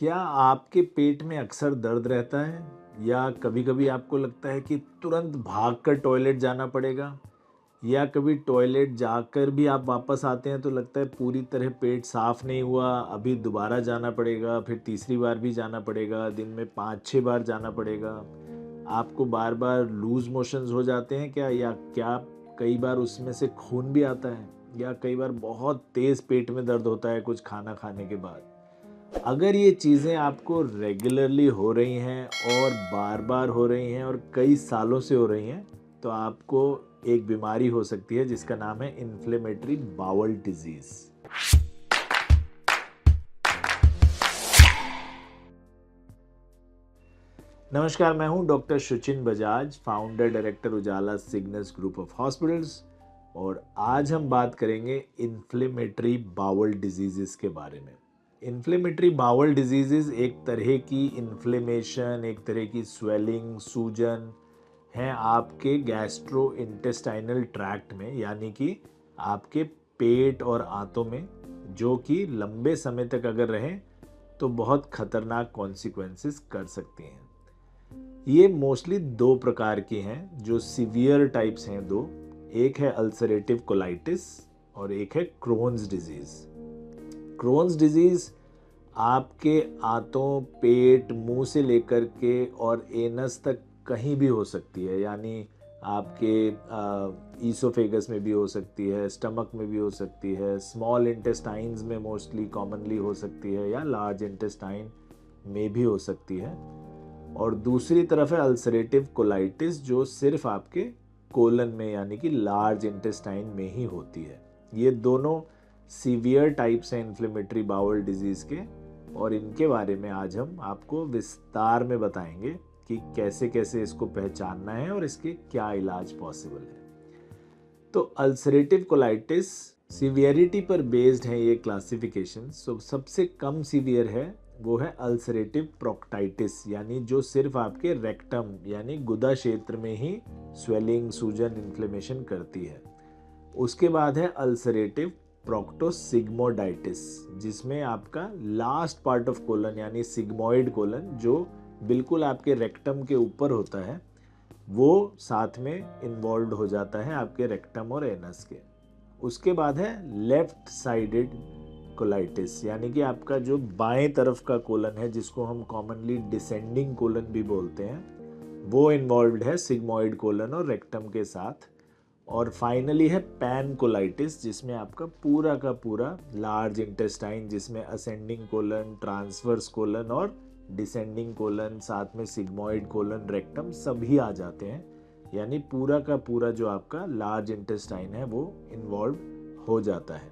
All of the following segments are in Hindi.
क्या आपके पेट में अक्सर दर्द रहता है या कभी-कभी आपको लगता है कि तुरंत भागकर टॉयलेट जाना पड़ेगा या कभी टॉयलेट जाकर भी आप वापस आते हैं तो लगता है पूरी तरह पेट साफ नहीं हुआ, अभी दोबारा जाना पड़ेगा, फिर तीसरी बार भी जाना पड़ेगा, दिन में 5-6 बार जाना पड़ेगा। आपको बार-बार लूज़ मोशंस हो जाते हैं क्या या क्या कई बार उसमें से खून भी आता है या कई बार बहुत तेज़ पेट में दर्द होता है कुछ खाना खाने के बाद? अगर ये चीज़ें आपको रेगुलरली हो रही हैं और बार-बार हो रही हैं और कई सालों से हो रही हैं, तो आपको एक बीमारी हो सकती है जिसका नाम है इन्फ्लेमेटरी बाउल डिजीज़। नमस्कार, मैं हूं doctor Shuchin Bajaj, founder director Ujala Cygnus group of hospitals और आज हम बात करेंगे इन्फ्लेमेटरी बाउल डिजीज़ेस के बारे में। इन्फ्लेमेटरी बाउल डिजीज़ेस एक तरह की इन्फ्लेमेशन, एक तरह की स्वेलिंग, सूजन हैं आपके गैस्ट्रो इंटेस्टाइनल ट्रैक्ट में, यानी कि आपके पेट और आंतों में, जो कि लंबे समय तक अगर रहें तो बहुत खतरनाक कॉन्सिक्वेंसेस कर सकती हैं। ये मोस्टली दो प्रकार की हैं जो सीवियर टाइप्स हैं दो। एक है अल्सरेटिव कोलाइटिस और एक है क्रोन्स डिजीज़। क्रोन्स डिजीज़ आपके आंतों, पेट, मुंह से लेकर के और एनस तक कहीं भी हो सकती है, यानी आपके ईसोफेगस में भी हो सकती है, स्टमक में भी हो सकती है, स्मॉल इंटेस्टाइन्स में मोस्टली कॉमनली हो सकती है या लार्ज इंटेस्टाइन में भी हो सकती है। और दूसरी तरफ है अल्सरेटिव कोलाइटिस जो सिर्फ आपके कोलन में यानी कि लार्ज इंटेस्टाइन में ही होती है। ये दोनों सीवियर टाइप्स हैं इन्फ्लेमेटरी बाउल डिजीज़ के और इनके बारे में आज हम आपको विस्तार में बताएंगे कि कैसे कैसे इसको पहचानना है और इसके क्या इलाज पॉसिबल है। तो अल्सरेटिव कोलाइटिस सीवियरिटी पर बेस्ड है ये क्लासिफिकेशन। सबसे कम सीवियर है वो है अल्सरेटिव प्रोक्टाइटिस, यानी जो सिर्फ आपके रेक्टम यानी गुदा क्षेत्र में ही स्वेलिंग, सूजन, इन्फ्लेमेशन करती है। उसके बाद है अल्सरेटिव प्रोक्टोसिग्मोइडाइटिस, जिसमें आपका लास्ट पार्ट ऑफ कोलन यानी सिग्मोइड कोलन जो बिल्कुल आपके रेक्टम के ऊपर होता है, वो साथ में इन्वॉल्व हो जाता है आपके रेक्टम और एनस के। उसके बाद है लेफ्ट साइडेड कोलाइटिस, यानी कि आपका जो बाएं तरफ का कोलन है जिसको हम कॉमनली डिसेंडिंग कोलन भी बोलते हैं, वो इन्वॉल्व्ड है सिग्मोइड कोलन और रेक्टम के साथ। और फाइनली है पैन कोलाइटिस, जिसमें आपका पूरा का पूरा लार्ज इंटेस्टाइन, जिसमें असेंडिंग कोलन, ट्रांसवर्स कोलन और डिसेंडिंग कोलन, साथ में सिग्मोइड कोलन, रेक्टम सभी आ जाते हैं, यानी पूरा का पूरा जो आपका लार्ज इंटेस्टाइन है वो इन्वॉल्व हो जाता है।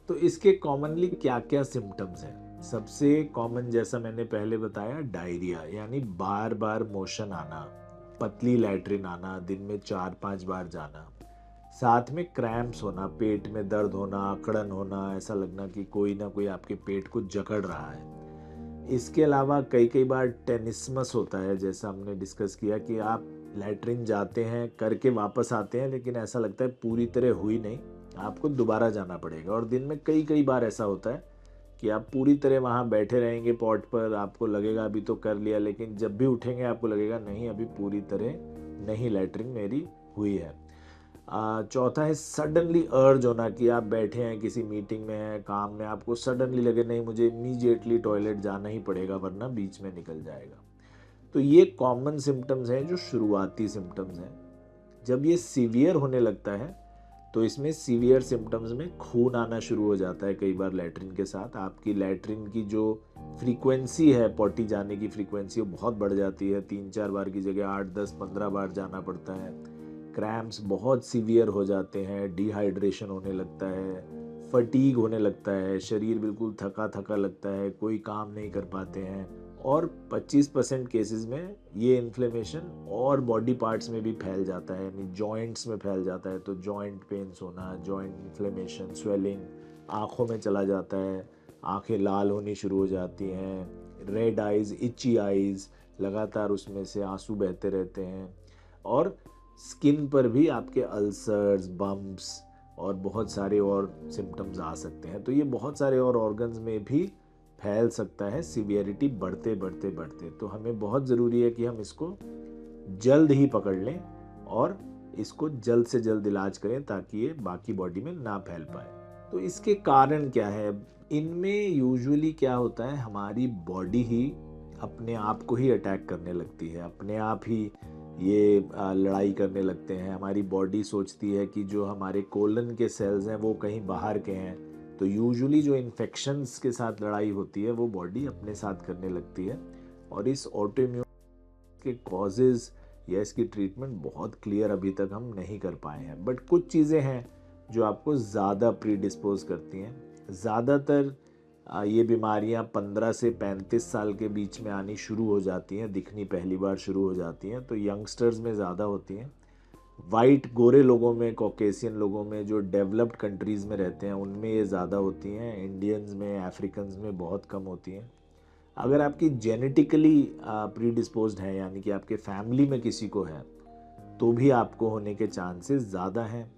तो इसके कॉमनली क्या क्या सिम्टम्स हैं? सबसे कॉमन, जैसा मैंने पहले बताया, डायरिया यानी बार बार मोशन आना, पतली लैट्रिन आना, दिन में 4-5 बार जाना, साथ में क्रैम्प्स होना, पेट में दर्द होना, अकड़न होना, ऐसा लगना कि कोई ना कोई आपके पेट को जकड़ रहा है। इसके अलावा कई कई बार टेनिस्मस होता है, जैसा हमने डिस्कस किया कि आप लैट्रिन जाते हैं, करके वापस आते हैं, लेकिन ऐसा लगता है पूरी तरह हुई नहीं, आपको दोबारा जाना पड़ेगा। और दिन में कई कई बार ऐसा होता है कि आप पूरी तरह वहाँ बैठे रहेंगे पॉट पर, आपको लगेगा अभी तो कर लिया, लेकिन जब भी उठेंगे आपको लगेगा नहीं, अभी पूरी तरह नहीं लैट्रिन मेरी हुई है। चौथा है सडनली अर्ज होना, कि आप बैठे हैं किसी मीटिंग में हैं, काम में, आपको सडनली लगे नहीं मुझे इमीडिएटली टॉयलेट जाना ही पड़ेगा वरना बीच में निकल जाएगा। तो ये कॉमन सिम्टम्स हैं जो शुरुआती सिम्टम्स हैं। जब ये सीवियर होने लगता है तो इसमें सीवियर सिम्टम्स में खून आना शुरू हो जाता है, कई बार लैट्रिन के साथ आपकी लैट्रिन की जो फ्रीक्वेंसी है, पॉटी जाने की फ्रीक्वेंसी, वो बहुत बढ़ जाती है, 3-4 बार की जगह 8-10-15 बार जाना पड़ता है। क्रैम्प्स बहुत सीवियर हो जाते हैं, डिहाइड्रेशन होने लगता है, फटीग होने लगता है, शरीर बिल्कुल थका थका लगता है, कोई काम नहीं कर पाते हैं। और 25% केसेस में ये इन्फ्लेमेशन और बॉडी पार्ट्स में भी फैल जाता है, यानी जॉइंट्स में फैल जाता है, तो जॉइंट पेन्स होना, जॉइंट इन्फ्लेमेशन, स्वेलिंग, आँखों में चला जाता है, आँखें लाल होनी शुरू हो जाती हैं, रेड आइज़, इची आइज़, लगातार उसमें से आंसू बहते रहते हैं। और स्किन पर भी आपके अल्सर्स, बम्प्स और बहुत सारे और सिम्टम्स आ सकते हैं। तो ये बहुत सारे और ऑर्गन्स में भी फैल सकता है सीवियरिटी बढ़ते बढ़ते बढ़ते। तो हमें बहुत ज़रूरी है कि हम इसको जल्द ही पकड़ लें और इसको जल्द से जल्द इलाज करें ताकि ये बाकी बॉडी में ना फैल पाए। तो इसके कारण क्या है? इनमें यूजुअली क्या होता है, हमारी बॉडी ही अपने आप को ही अटैक करने लगती है, अपने आप ही ये लड़ाई करने लगते हैं। हमारी बॉडी सोचती है कि जो हमारे कोलन के सेल्स हैं वो कहीं बाहर के हैं, तो यूजुअली जो इन्फेक्शंस के साथ लड़ाई होती है वो बॉडी अपने साथ करने लगती है। और इस ऑटोइम्यून के कॉजेज़ या इसकी ट्रीटमेंट बहुत क्लियर अभी तक हम नहीं कर पाए हैं, बट कुछ चीज़ें हैं जो आपको ज़्यादा प्रीडिस्पोज करती हैं। ज़्यादातर ये बीमारियां 15 से 35 साल के बीच में आनी शुरू हो जाती हैं, दिखनी पहली बार शुरू हो जाती हैं, तो यंगस्टर्स में ज़्यादा होती हैं। वाइट गोरे लोगों में, कॉकेशियन लोगों में, जो डेवलप्ड कंट्रीज़ में रहते हैं उनमें ये ज़्यादा होती हैं। इंडियंस में, अफ्रीकन्स में बहुत कम होती हैं। अगर आपकी जेनेटिकली प्रीडिस्पोज्ड है, यानी कि आपके फैमिली में किसी को है, तो भी आपको होने के चांसेस ज़्यादा हैं।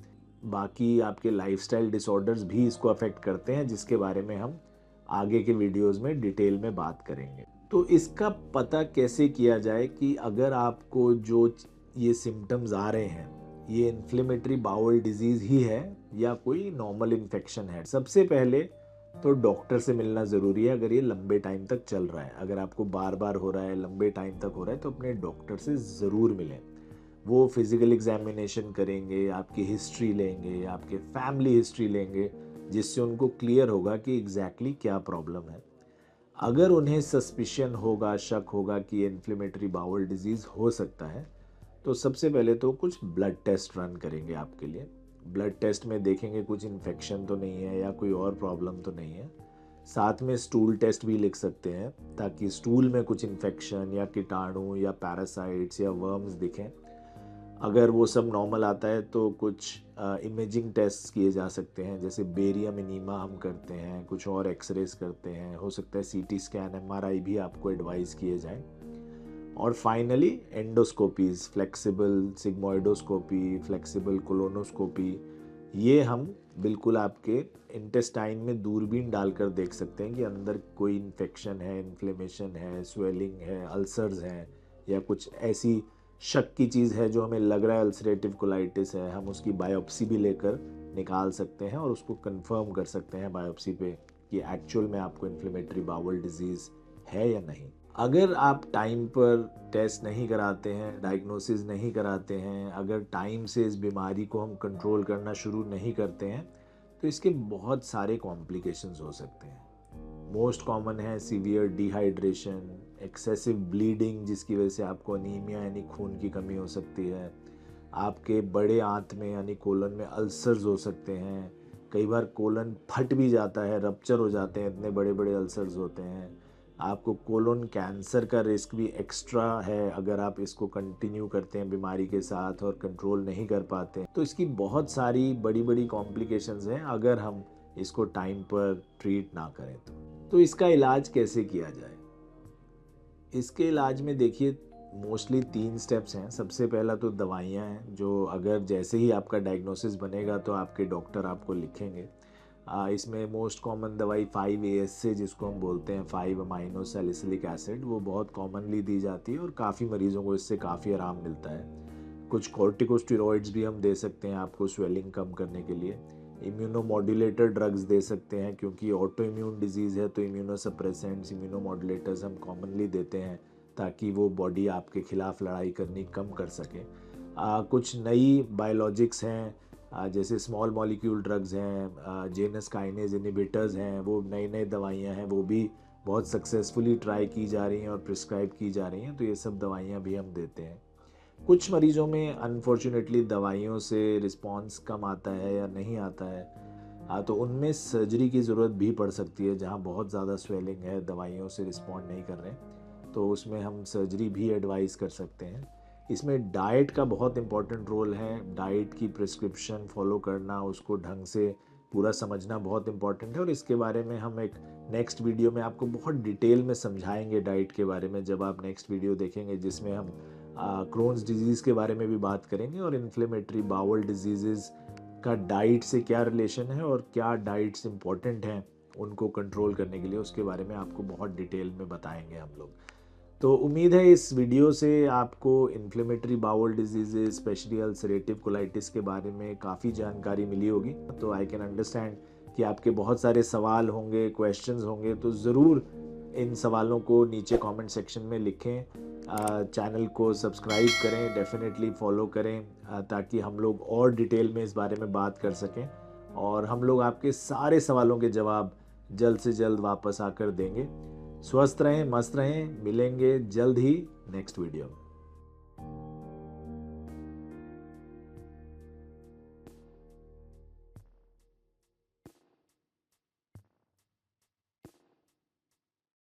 बाकी आपके लाइफस्टाइल डिसऑर्डर्स भी इसको अफेक्ट करते हैं, जिसके बारे में हम आगे के वीडियोस में डिटेल में बात करेंगे। तो इसका पता कैसे किया जाए कि अगर आपको जो ये सिम्टम्स आ रहे हैं ये इन्फ्लेमेटरी बाउल डिजीज़ ही है या कोई नॉर्मल इन्फेक्शन है? सबसे पहले तो डॉक्टर से मिलना ज़रूरी है। अगर ये लंबे टाइम तक चल रहा है, अगर आपको बार बार हो रहा है, लंबे टाइम तक हो रहा है, तो अपने डॉक्टर से ज़रूर मिलें। वो फिज़िकल एग्जामिनेशन करेंगे, आपकी हिस्ट्री लेंगे, आपके फैमिली हिस्ट्री लेंगे, जिससे उनको क्लियर होगा कि एग्जैक्टली क्या प्रॉब्लम है। अगर उन्हें सस्पिशन होगा, शक होगा कि ये इन्फ्लेमेटरी बाउल डिजीज़ हो सकता है, तो सबसे पहले तो कुछ ब्लड टेस्ट रन करेंगे आपके लिए। ब्लड टेस्ट में देखेंगे कुछ इन्फेक्शन तो नहीं है या कोई और प्रॉब्लम तो नहीं है। साथ में स्टूल टेस्ट भी लिख सकते हैं, ताकि स्टूल में कुछ इन्फेक्शन या कीटाणु या पैरासाइट्स या वर्म्स दिखें। अगर वो सब नॉर्मल आता है तो कुछ इमेजिंग टेस्ट किए जा सकते हैं, जैसे बेरियम एनीमा हम करते हैं, कुछ और एक्सरेज करते हैं, हो सकता है सीटी स्कैन, एमआरआई भी आपको एडवाइस किए जाएं। और finally endoscopies, flexible sigmoidoscopy, flexible colonoscopy, ये हम बिल्कुल आपके इंटेस्टाइन में दूरबीन डालकर देख सकते हैं कि अंदर कोई इन्फेक्शन है, इन्फ्लेमेशन है, स्वेलिंग है, अल्सर्स हैं, या कुछ ऐसी शक की चीज़ है जो हमें लग रहा है अल्सरेटिव कोलाइटिस है। हम उसकी बायोप्सी भी लेकर निकाल सकते हैं और उसको कंफर्म कर सकते हैं बायोप्सी पे कि एक्चुअल में आपको इन्फ्लेमेटरी बाउल डिजीज़ है या नहीं। अगर आप टाइम पर टेस्ट नहीं कराते हैं, डायग्नोसिस नहीं कराते हैं, अगर टाइम से इस बीमारी को हम कंट्रोल करना शुरू नहीं करते हैं, तो इसके बहुत सारे कॉम्प्लिकेशंस हो सकते हैं। मोस्ट कॉमन है सीवियर डिहाइड्रेशन, एक्सेसिव ब्लीडिंग, जिसकी वजह से आपको अनीमिया यानी खून की कमी हो सकती है। आपके बड़े आंत में यानी कोलन में अल्सर्स हो सकते हैं। कई बार कोलन फट भी जाता है, रप्चर हो जाते हैं, इतने बड़े बड़े अल्सर्स होते हैं। आपको कोलन कैंसर का रिस्क भी एक्स्ट्रा है अगर आप इसको कंटिन्यू करते हैं बीमारी के साथ और कंट्रोल नहीं कर पाते हैं। तो इसकी बहुत सारी बड़ी बड़ी कॉम्प्लिकेशंस हैं अगर हम इसको टाइम पर ट्रीट ना करें तो इसका इलाज कैसे किया जाए? इसके इलाज में देखिए मोस्टली 3 स्टेप्स हैं। सबसे पहला तो दवाइयाँ हैं, जो अगर जैसे ही आपका डायग्नोसिस बनेगा तो आपके डॉक्टर आपको लिखेंगे। इसमें मोस्ट कॉमन दवाई 5-AS से, जिसको हम बोलते हैं 5 अमाइनो सैलिसिलिक एसिड, वो बहुत कॉमनली दी जाती है और काफ़ी मरीजों को इससे काफ़ी आराम मिलता है। कुछ कॉर्टिकोस्टेरॉइड्स भी हम दे सकते हैं आपको स्वेलिंग कम करने के लिए। इम्यूनोमॉड्यूलेटर ड्रग्स दे सकते हैं, क्योंकि ऑटो इम्यून डिजीज़ है तो इम्यूनोसप्रेसेंट्स, इम्यूनोमॉड्यूलेटर्स हम कॉमनली देते हैं ताकि वो बॉडी आपके खिलाफ लड़ाई करनी कम कर सके। कुछ नई बायोलॉजिक्स हैं, जैसे स्मॉल मॉलिक्यूल ड्रग्स हैं, जेनस काइनेज इनहिबिटर्स हैं, वो नई नई दवाइयाँ हैं, वो भी बहुत सक्सेसफुली ट्राई की जा रही हैं और प्रिस्क्राइब की जा रही हैं, तो ये सब दवाइयाँ भी हम देते हैं। कुछ मरीजों में अनफॉर्चुनेटली दवाइयों से रिस्पांस कम आता है या नहीं आता है, तो उनमें सर्जरी की ज़रूरत भी पड़ सकती है। जहाँ बहुत ज़्यादा स्वेलिंग है, दवाइयों से रिस्पॉन्ड नहीं कर रहे, तो उसमें हम सर्जरी भी एडवाइस कर सकते हैं। इसमें डाइट का बहुत इंपॉर्टेंट रोल है। डाइट की प्रिस्क्रिप्शन फॉलो करना, उसको ढंग से पूरा समझना बहुत इंपॉर्टेंट है, और इसके बारे में हम एक नेक्स्ट वीडियो में आपको बहुत डिटेल में समझाएंगे डाइट के बारे में। जब आप नेक्स्ट वीडियो देखेंगे जिसमें हम क्रोन्स डिजीज़ के बारे में भी बात करेंगे और इन्फ्लेमेटरी बाउल डिजीज़ का डाइट से क्या रिलेशन है और क्या डाइट्स इम्पॉर्टेंट हैं उनको कंट्रोल करने के लिए, उसके बारे में आपको बहुत डिटेल में बताएंगे हम लोग। तो उम्मीद है इस वीडियो से आपको inflammatory bowel diseases, specially ulcerative colitis के बारे में काफ़ी जानकारी मिली होगी। तो आई कैन अंडरस्टैंड कि आपके बहुत सारे सवाल होंगे, क्वेश्चंस होंगे, तो ज़रूर इन सवालों को नीचे कमेंट सेक्शन में लिखें। चैनल को सब्सक्राइब करें, डेफिनेटली फॉलो करें, ताकि हम लोग और डिटेल में इस बारे में बात कर सकें और हम लोग आपके सारे सवालों के जवाब जल्द से जल्द वापस आकर देंगे। स्वस्थ रहें, मस्त रहें, मिलेंगे जल्द ही नेक्स्ट वीडियो में।